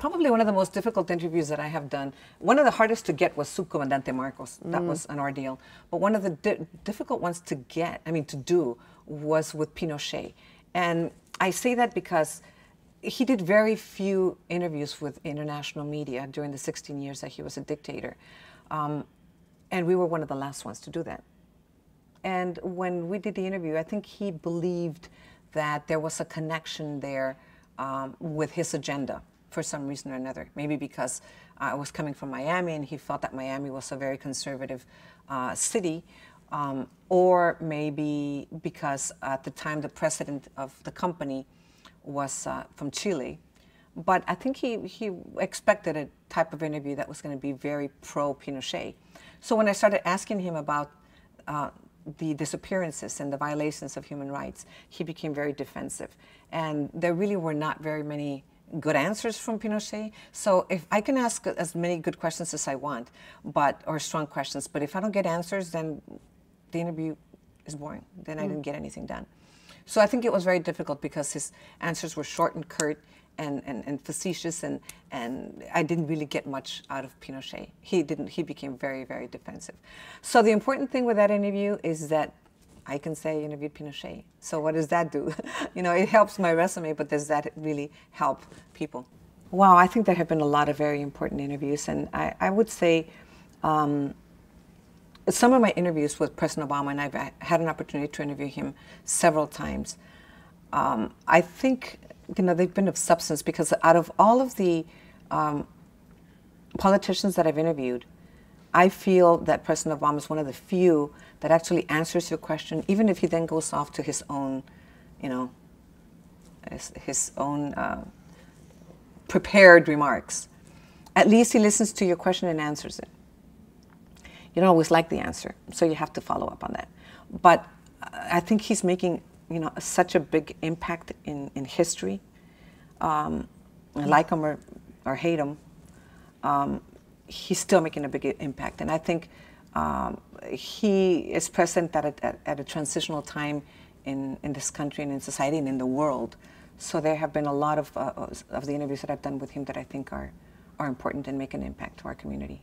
probably one of the most difficult interviews that I have done. One of the hardest to get was Subcomandante Marcos. That was an ordeal. But one of the difficult ones to get, to do, was with Pinochet. And I say that because he did very few interviews with international media during the 16 years that he was a dictator. And we were one of the last ones to do that. And when we did the interview, I think he believed that there was a connection there with his agenda for some reason or another. Maybe because I was coming from Miami and he felt that Miami was a very conservative city, or maybe because at the time the president of the company was from Chile. But I think he expected a type of interview that was going to be very pro-Pinochet. So when I started asking him about the disappearances and the violations of human rights, he became very defensive. And there really were not very many good answers from Pinochet. So if I can ask as many good questions as I want, or strong questions, but if I don't get answers, then the interview is boring. Then I didn't get anything done. So I think it was very difficult because his answers were short and curt and facetious, and I didn't really get much out of Pinochet. He became very, very defensive. So the important thing with that interview is that I can say I interviewed Pinochet. So what does that do? It helps my resume, but does that really help people? Wow, I think there have been a lot of very important interviews, and I would say some of my interviews with President Obama, and I've had an opportunity to interview him several times, I think they've been of substance, because out of all of the politicians that I've interviewed, I feel that President Obama is one of the few that actually answers your question, even if he then goes off to his own, his own prepared remarks. At least he listens to your question and answers it. You don't always like the answer, so you have to follow up on that. But I think he's making such a big impact in history. Like him or hate him, he's still making a big impact. And I think he is present at a transitional time in this country and in society and in the world. So there have been a lot of the interviews that I've done with him that I think are important and make an impact to our community.